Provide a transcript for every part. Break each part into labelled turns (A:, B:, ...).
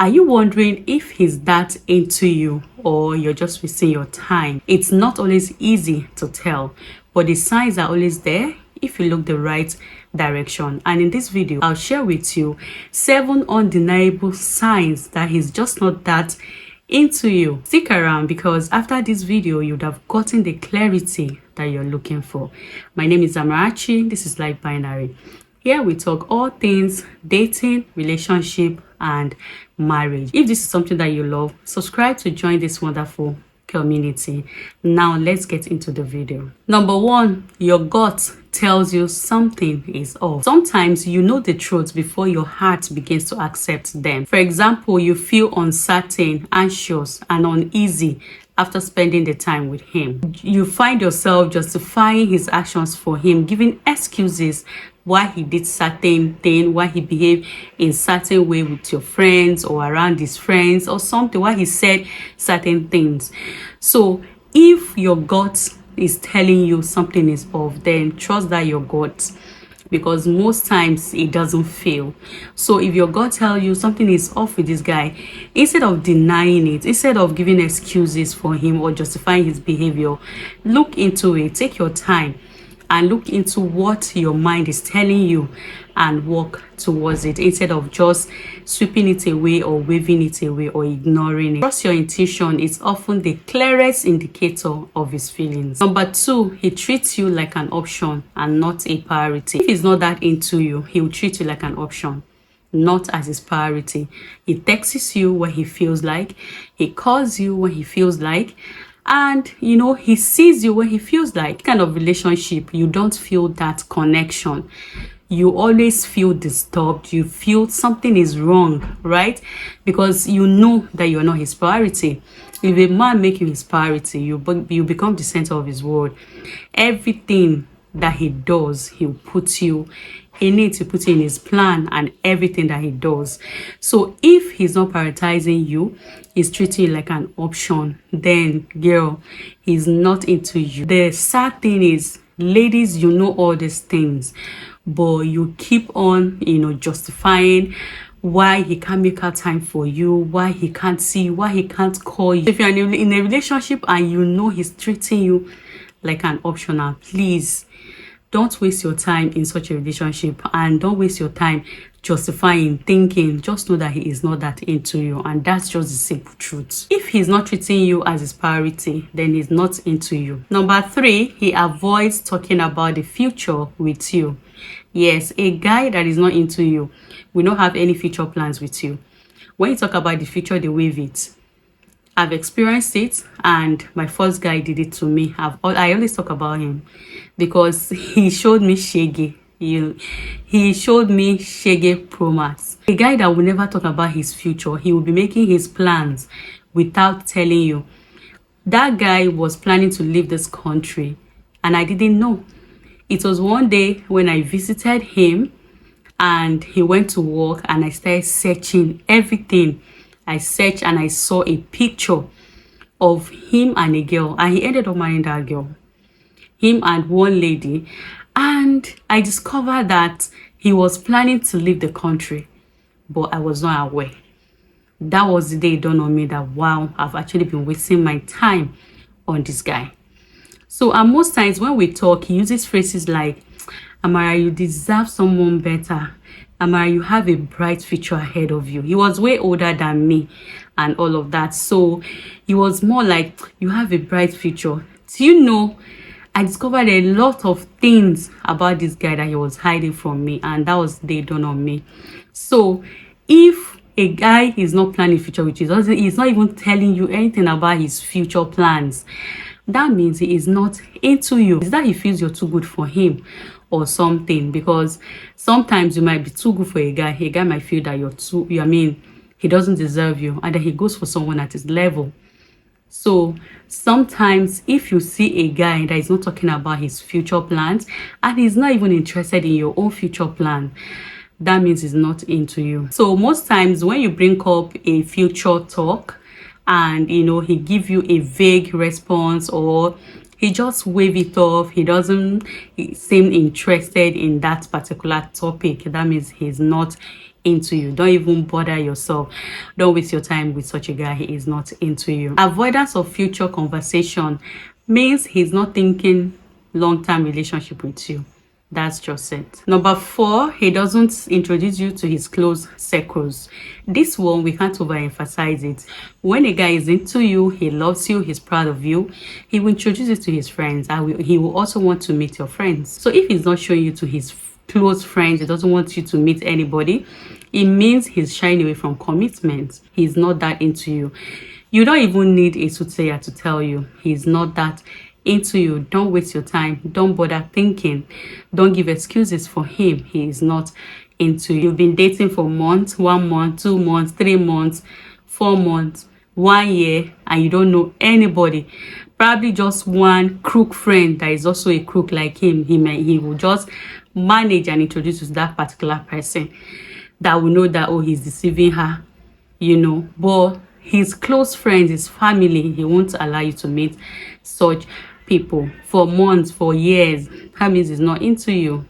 A: Are you wondering if he's that into you or you're just wasting your time? It's not always easy to tell, but the signs are always there if you look the right direction. And in this video, I'll share with you 7 undeniable signs that he's just not that into you. Stick around because after this video, you'd have gotten the clarity that you're looking for. My name is Amarachi. This is Life Binary. Here we talk all things dating, relationship, and marriage. If this is something that you love, subscribe to join this wonderful community. Now let's get into the video. Number 1, your gut tells you something is off. Sometimes you know the truth before your heart begins to accept them. For example, you feel uncertain, anxious, and uneasy after spending the time with him. You find yourself justifying his actions for him, giving excuses why he did certain thing, why he behaved in certain way with your friends or around his friends or something, why he said certain things. So if your gut is telling you something is off, then trust that your gut, because most times it doesn't fail. So if your gut tells you something is off with this guy, instead of denying it, instead of giving excuses for him or justifying his behavior, look into it. Take your time and look into what your mind is telling you and work towards it, instead of just sweeping it away or waving it away or ignoring it. Trust your intuition is often the clearest indicator of his feelings. Number 2, he treats you like an option and not a priority. If he's not that into you, he will treat you like an option, not as his priority. He texts you when he feels like, he calls you when he feels like, and he sees you when he feels like. Kind of relationship, you don't feel that connection. You always feel disturbed. You feel something is wrong, right? Because you know that you're not his priority. If a man make you his priority, you become the center of his world. Everything that he does, he'll put you in it, to put in his plan and everything that he does. So if he's not prioritizing you, he's treating you like an option, then girl, he's not into you. The sad thing is, ladies, you know all these things, but you keep on justifying why he can't make out time for you, why he can't see you, why he can't call you. If you're in a relationship and you know he's treating you like an optional, please don't waste your time in such a relationship, and don't waste your time justifying, thinking. Just know that he is not that into you, and that's just the simple truth. If he's not treating you as his priority, then he's not into you. Number 3, he avoids talking about the future with you. Yes, a guy that is not into you will not have any future plans with you. When you talk about the future, they waive it. I've experienced it, and my first guy did it to me. I always talk about him because he showed me shaggy. He showed me shaggy promise. A guy that will never talk about his future. He will be making his plans without telling you. That guy was planning to leave this country, and I didn't know. It was one day when I visited him, and he went to work, and I started searching everything. I searched and I saw a picture of him and a girl, and he ended up marrying that girl, him and one lady. And I discovered that he was planning to leave the country, but I was not aware. That was the day it dawned on me that, wow, I've actually been wasting my time on this guy. So most times when we talk, he uses phrases like, Amara, you deserve someone better. Amara, you have a bright future ahead of you. He was way older than me and all of that. So he was more like, you have a bright future. So, I discovered a lot of things about this guy that he was hiding from me. And that was the day it dawned on me. So if a guy is not planning future with you, he's not even telling you anything about his future plans, that means he is not into you. Is that he feels you're too good for him or something? Because sometimes you might be too good for a guy. A guy might feel that he doesn't deserve you, and then he goes for someone at his level. So sometimes if you see a guy that is not talking about his future plans and he's not even interested in your own future plan, that means he's not into you. So most times when you bring up a future talk and he give you a vague response, or he just wave it off, he doesn't seem interested in that particular topic, that means he's not into you. Don't even bother yourself. Don't waste your time with such a guy. He is not into you. Avoidance of future conversation means he's not thinking long-term relationship with you. That's just it. Number 4, he doesn't introduce you to his close circles. This one, we can't overemphasize it. When a guy is into you, he loves you, he's proud of you, he will introduce you to his friends, and he will also want to meet your friends. So if he's not showing you to his close friends, he doesn't want you to meet anybody, it means he's shying away from commitment. He's not that into you. You don't even need a soothsayer to tell you he's not that into you. Don't waste your time. Don't bother thinking. Don't give excuses for him. He is not into you. You've been dating for months, 1 month, 2 months, 3 months, 4 months, 1 year, and you don't know anybody. Probably just one crook friend that is also a crook like him. He will just manage and introduce you to that particular person that will know that, oh, he's deceiving her, you know. But his close friends, his family, he won't allow you to meet such people for months, for years. That means he's not into you.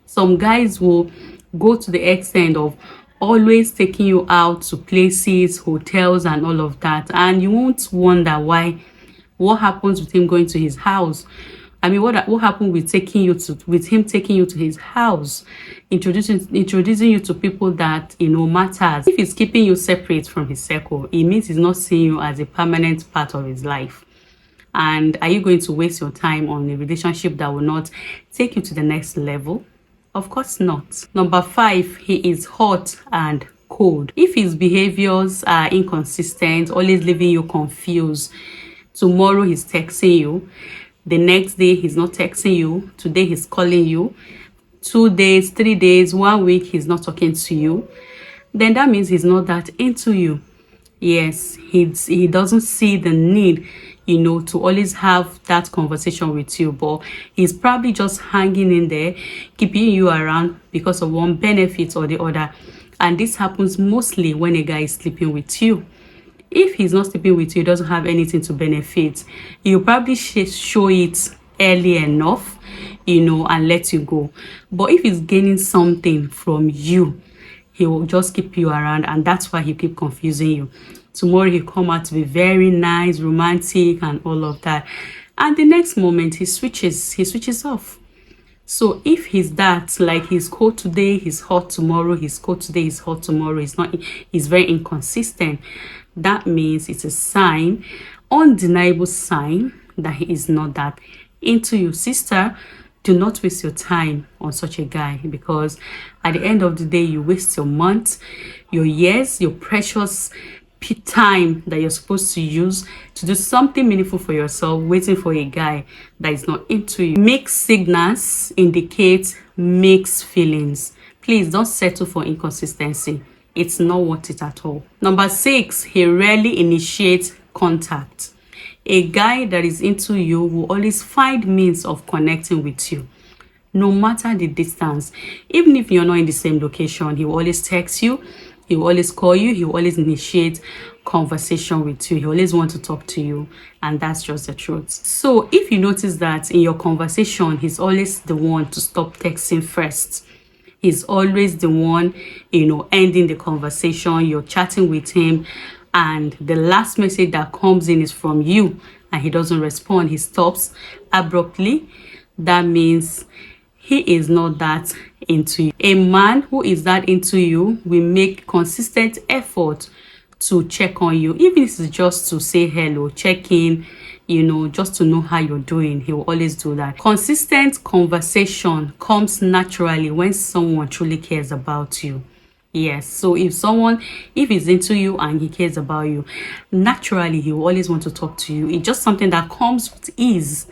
A: Some guys will go to the extent of always taking you out to places, hotels, and all of that, and you won't wonder why. What happens with him going to his house? I mean, what happened with him taking you to his house, introducing you to people that, you know, matters? If he's keeping you separate from his circle, it means he's not seeing you as a permanent part of his life. And are you going to waste your time on a relationship that will not take you to the next level? Of course not. Number 5, he is hot and cold. If his behaviors are inconsistent, always leaving you confused, tomorrow he's texting you, the next day he's not texting you, today he's calling you, 2 days, 3 days, 1 week he's not talking to you, then that means he's not that into you. Yes, he doesn't see the need, you know, to always have that conversation with you, but he's probably just hanging in there, keeping you around because of one benefit or the other. And this happens mostly when a guy is sleeping with you. If he's not sleeping with you, he doesn't have anything to benefit, he'll probably show it early enough, you know, and let you go. But if he's gaining something from you, he will just keep you around, and that's why he keep confusing you. Tomorrow he'll come out to be very nice, romantic, and all of that, and the next moment he switches off. So if he's that, like, he's cold today, he's hot tomorrow, he's cold today, he's hot tomorrow, he's very inconsistent, that means it's a sign, undeniable sign, that he is not that into you. Sister, do not waste your time on such a guy, because at the end of the day, you waste your months, your years, your precious time that you're supposed to use to do something meaningful for yourself, waiting for a guy that is not into you. Mixed signals indicate mixed feelings. Please don't settle for inconsistency. It's not worth it at all. Number 6, he rarely initiates contact. A guy that is into you will always find means of connecting with you, no matter the distance. Even if you're not in the same location, he will always text you, he will always call you, he will always initiate conversation with you, he always want to talk to you, and that's just the truth. So if you notice that in your conversation, he's always the one to stop texting first, he's always the one, you know, ending the conversation, you're chatting with him, and the last message that comes in is from you, and he doesn't respond, he stops abruptly, that means he is not that into you. A man who is that into you will make consistent effort to check on you, even if it's just to say hello, check in, you know, just to know how you're doing. He will always do that. Consistent conversation comes naturally when someone truly cares about you. Yes, so if he's into you and he cares about you, naturally he will always want to talk to you. It's just something that comes with ease.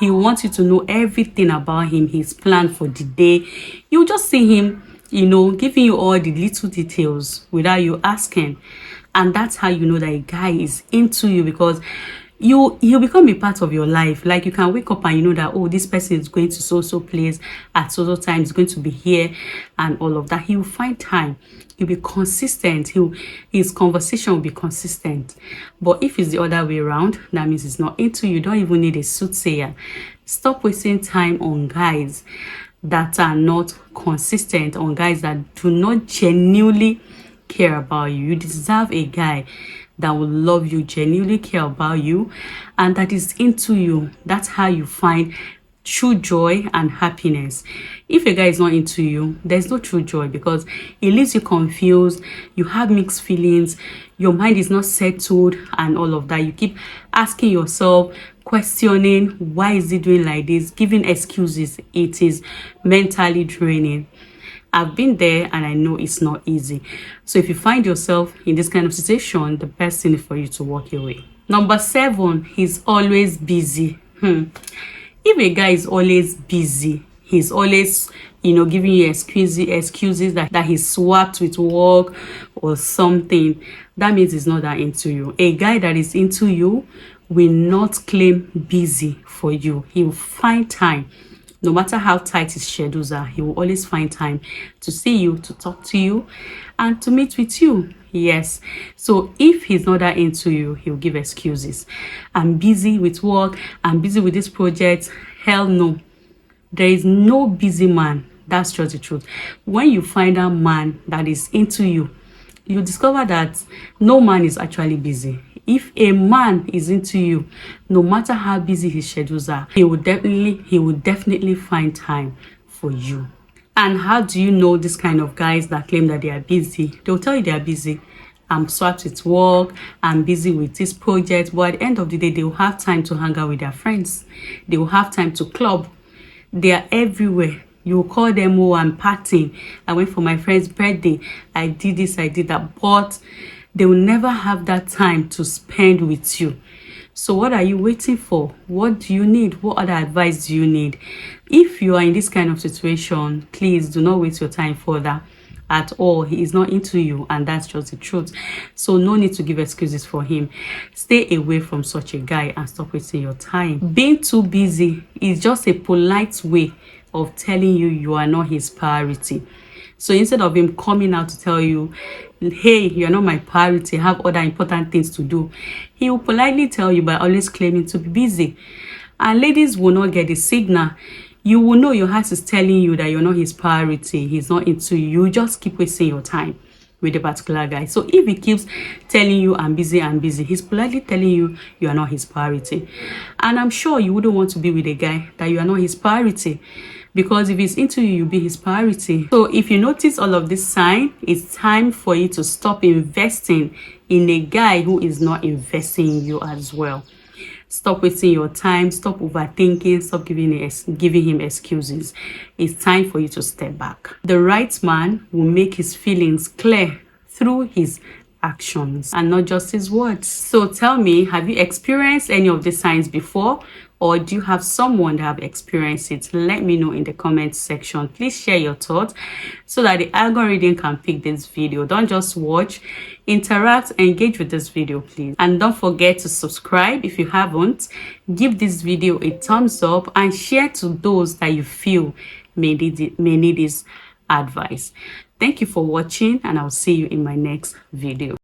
A: He wants you to know everything about him, his plan for the day. You just see him, you know, giving you all the little details without you asking. And that's how you know that a guy is into you, because he'll become a part of your life. Like, you can wake up and you know that, oh, this person is going to so place at so time, is going to be here, and all of that. He will find time, he'll be consistent, his conversation will be consistent. But if it's the other way around, that means he's not into you. You don't even need a soothsayer. Stop wasting time on guys that are not consistent, on guys that do not genuinely care about you. You deserve a guy that will love you, genuinely care about you, and that is into you. That's how you find true joy and happiness. If a guy is not into you, there's no true joy, because it leaves you confused, you have mixed feelings, your mind is not settled and all of that. You keep asking yourself, questioning, why is he doing like this, giving excuses. It is mentally draining. I've been there and I know it's not easy. So if you find yourself in this kind of situation, the best thing is for you to walk away. Number 7, he's always busy. If a guy is always busy, he's always, giving you excuses that he's swapped with work or something, that means he's not that into you. A guy that is into you will not claim busy for you. He will find time. No matter how tight his schedules are, he will always find time to see you, to talk to you, and to meet with you. Yes. So if he's not that into you, he'll give excuses. I'm busy with work. I'm busy with this project. Hell no. There is no busy man. That's just the truth. When you find a man that is into you, you discover that no man is actually busy. If a man is into you, no matter how busy his schedules are, he will definitely find time for you. And how do you know this kind of guys that claim that they are busy? They'll tell you they are busy. I'm swapped with work, I'm busy with this project, but at the end of the day, they will have time to hang out with their friends. They will have time to club. They are everywhere. You will call them, oh, I'm partying. I went for my friend's birthday. I did this, I did that. But they will never have that time to spend with you. So what are you waiting for? What do you need? What other advice do you need? If you are in this kind of situation, please do not waste your time further at all. He is not into you, and that's just the truth. So no need to give excuses for him. Stay away from such a guy and stop wasting your time. Being too busy is just a polite way of telling you you are not his priority. So instead of him coming out to tell you, hey, you're not my priority, I have other important things to do, he will politely tell you by always claiming to be busy. And ladies will not get the signal. You will know your heart is telling you that you're not his priority, he's not into you. You just keep wasting your time with a particular guy. So if he keeps telling you I'm busy, he's politely telling you you are not his priority. And I'm sure you wouldn't want to be with a guy that you are not his priority, because if he's into you, you'll be his priority. So if you notice all of this sign, it's time for you to stop investing in a guy who is not investing in you as well. Stop wasting your time, stop overthinking, stop giving him excuses. It's time for you to step back. The right man will make his feelings clear through his actions and not just his words. So tell me, have you experienced any of these signs before? Or do you have someone that have experienced it? Let me know in the comment section. Please share your thoughts so that the algorithm can pick this video. Don't just watch, interact, engage with this video, please. And don't forget to subscribe if you haven't. Give this video a thumbs up and share to those that you feel may need this advice. Thank you for watching, and I'll see you in my next video.